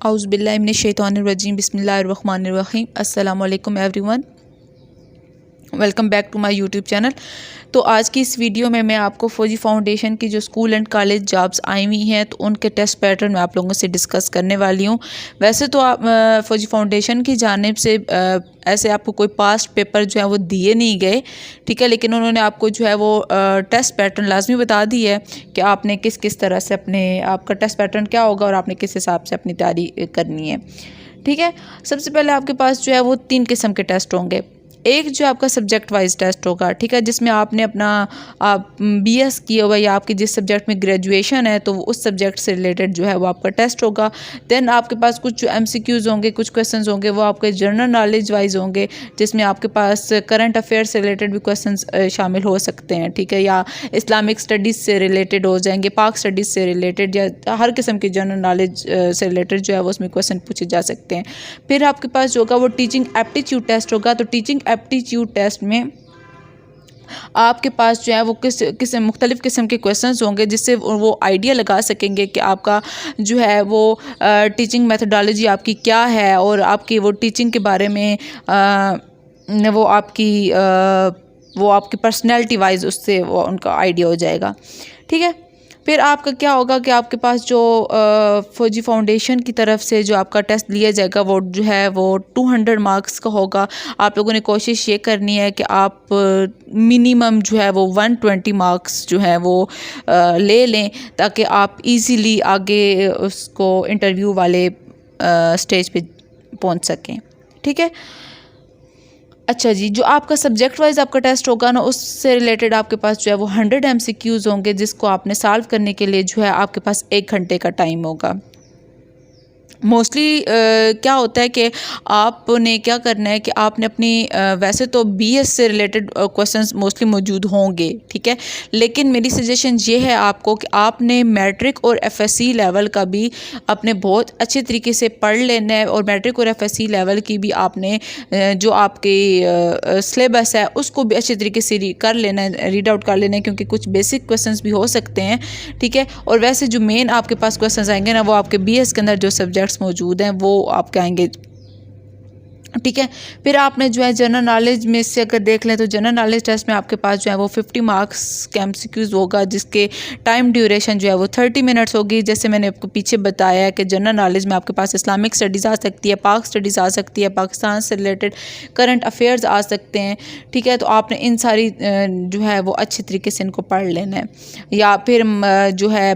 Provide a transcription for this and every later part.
औज़ुबिल्लाहि मिनश्शैतानिर्रजीम बिस्मिल्लाहिर्रहमानिर्रहीम। अस्सलामु अलैकुम everyone, welcome back to my YouTube channel. तो आज की इस वीडियो में मैं आपको फौजी फाउंडेशन की जो स्कूल एंड कॉलेज जॉब्स आई हुई हैं तो उनके टेस्ट पैटर्न मैं आप लोगों से डिस्कस करने वाली हूँ। वैसे तो आप फौजी फाउंडेशन की जानिब से ऐसे आपको कोई पास्ट पेपर जो है वो दिए नहीं गए, ठीक है, लेकिन उन्होंने आपको जो है वो टेस्ट पैटर्न लाजमी बता दी है कि आपने किस किस तरह से आपका टेस्ट पैटर्न क्या होगा और आपने किस हिसाब से अपनी तैयारी करनी है, ठीक है। सबसे पहले आपके पास जो है वो 3 किस्म के टेस्ट होंगे। एक जो आपका सब्जेक्ट वाइज टेस्ट होगा, ठीक है, जिसमें आपने अपना आप बीएस किया हुआ या आपकी जिस सब्जेक्ट में ग्रेजुएशन है तो उस सब्जेक्ट से रिलेटेड जो है वो आपका टेस्ट होगा। देन आपके पास कुछ जो एमसीक्यूज़ होंगे, कुछ क्वेश्चंस होंगे वो आपके जनरल नॉलेज वाइज होंगे, जिसमें आपके पास करंट अफेयर से रिलेटेड भी क्वेश्चंस शामिल हो सकते हैं, ठीक है, या इस्लामिक स्टडीज़ से रिलेटेड हो जाएंगे, पाक स्टडीज़ से रिलेटेड या हर किस्म की जनरल नॉलेज से रिलेटेड जो है वो उसमें क्वेश्चन पूछे जा सकते हैं। फिर आपके पास जो होगा वो टीचिंग एप्टीट्यूड टेस्ट होगा। तो टीचिंग एप्टीट्यूड टेस्ट में आपके पास जो है वो किस मुख्तलिफ़ किस्म के क्वेश्चंस होंगे, जिससे वो आइडिया लगा सकेंगे कि आपका जो है वो टीचिंग मेथडोलॉजी आपकी क्या है और आपकी वो टीचिंग के बारे में वो आपकी पर्सनैलिटी वाइज उससे वो उनका आइडिया हो जाएगा, ठीक है। फिर आपका क्या होगा कि आपके पास जो फौजी फाउंडेशन की तरफ से जो आपका टेस्ट लिया जाएगा वो जो है वो 200 मार्क्स का होगा। आप लोगों ने कोशिश ये करनी है कि आप मिनिमम जो है वो 120 मार्क्स जो है वो ले लें, ताकि आप इजीली आगे उसको इंटरव्यू वाले स्टेज पे पहुंच सकें, ठीक है। अच्छा जी, जो आपका सब्जेक्ट वाइज आपका टेस्ट होगा ना, उससे रिलेटेड आपके पास जो है वो 100 एमसीक्यूज़ होंगे, जिसको आपने सॉल्व करने के लिए जो है आपके पास 1 घंटे का टाइम होगा। मोस्टली क्या होता है कि आपने क्या करना है कि आपने अपनी वैसे तो बीएस से रिलेटेड क्वेश्चंस मोस्टली मौजूद होंगे, ठीक है, लेकिन मेरी सजेशन ये है आपको कि आपने मैट्रिक और एफएससी लेवल का भी अपने बहुत अच्छे तरीके से पढ़ लेना है, और मैट्रिक और एफएससी लेवल की भी आपने जो आपकी सिलेबस है उसको भी अच्छे तरीके से कर लेना है, रीड आउट कर लेना है, क्योंकि कुछ बेसिक क्वेश्चंस भी हो सकते हैं, ठीक है। और वैसे जो मेन आपके पास क्वेश्चंस आएंगे ना, वो आपके बीएस के अंदर जो सब्जेक्ट मौजूद हैं वो आपके आएंगे, ठीक है। फिर आपने जो है जनरल नॉलेज में से अगर देख लें तो जनरल नॉलेज टेस्ट में आपके पास जो है वो 50 मार्क्स का एमसीक्यूज़ होगा, जिसके टाइम ड्यूरेशन जो है वो 30 मिनट्स होगी। जैसे मैंने आपको पीछे बताया है कि जनरल नॉलेज में आपके पास इस्लामिक स्टडीज़ आ सकती है, पाक स्टडीज़ आ सकती है, पाकिस्तान से रिलेटेड करंट अफेयर्स आ सकते हैं, ठीक है। तो आपने इन सारी जो है वो अच्छे तरीके से इनको पढ़ लेना है। या फिर जो है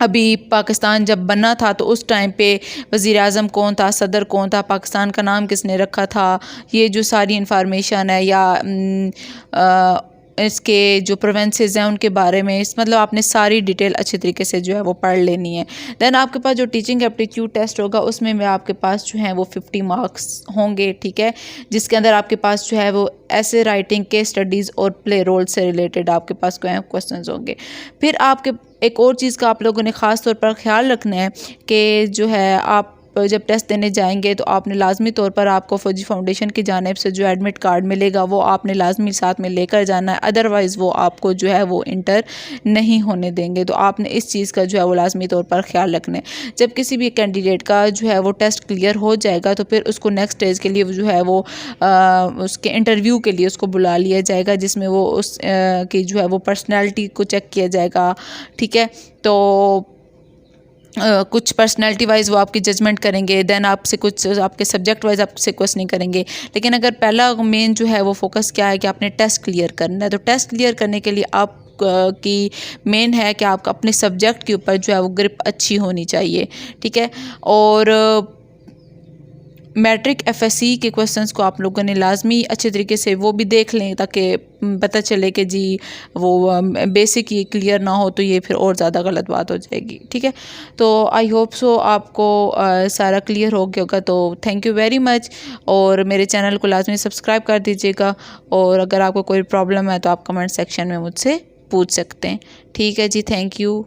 अभी पाकिस्तान जब बना था तो उस टाइम पे वज़ीर आज़म कौन था, सदर कौन था, पाकिस्तान का नाम किसने रखा था, ये जो सारी इंफॉर्मेशन है, या इसके जो प्रोविंसेस हैं उनके बारे में मतलब आपने सारी डिटेल अच्छे तरीके से जो है वो पढ़ लेनी है। देन आपके पास जो टीचिंग एप्टीट्यूड टेस्ट होगा उसमें आपके पास जो है वो 50 मार्क्स होंगे, ठीक है, जिसके अंदर आपके पास जो है वो ऐसे राइटिंग के स्टडीज़ और प्ले रोल से रिलेटेड आपके पास क्वेश्चंस होंगे। फिर आपके एक और चीज़ का आप लोगों ने ख़ास तौर पर ख्याल रखना है कि जो है आप जब टेस्ट देने जाएंगे तो आपने लाजमी तौर पर आपको फौजी फाउंडेशन की जानिब से जो एडमिट कार्ड मिलेगा वो आपने लाजमी साथ में लेकर जाना है, अदरवाइज़ वो आपको जो है वो इंटर नहीं होने देंगे। तो आपने इस चीज़ का जो है वो लाजमी तौर पर ख्याल रखना है। जब किसी भी कैंडिडेट का जो है वो टेस्ट क्लियर हो जाएगा तो फिर उसको नेक्स्ट स्टेज के लिए जो है वो उसके इंटरव्यू के लिए उसको बुला लिया जाएगा, जिसमें वो उस की जो है वो पर्सनैलिटी को चेक किया जाएगा, ठीक है। तो कुछ पर्सनैलिटी वाइज वो आपकी जजमेंट करेंगे, देन आपसे कुछ आपके सब्जेक्ट वाइज आपसे क्वेश्चनिंग करेंगे। लेकिन अगर पहला मेन जो है वो फोकस क्या है कि आपने टेस्ट क्लियर करना है, तो टेस्ट क्लियर करने के लिए आप की मेन है कि आपका अपने सब्जेक्ट के ऊपर जो है वो ग्रिप अच्छी होनी चाहिए, ठीक है। और मैट्रिक एफएससी के क्वेश्चंस को आप लोगों ने लाजमी अच्छे तरीके से वो भी देख लें, ताकि पता चले कि जी वो बेसिक ये क्लियर ना हो तो ये फिर और ज़्यादा गलत बात हो जाएगी, ठीक है। तो आई होप सो आपको सारा क्लियर हो गया होगा। तो थैंक यू वेरी मच, और मेरे चैनल को लाजमी सब्सक्राइब कर दीजिएगा, और अगर आपको कोई प्रॉब्लम है तो आप कमेंट सेक्शन में मुझसे पूछ सकते हैं, ठीक है जी। Thank you.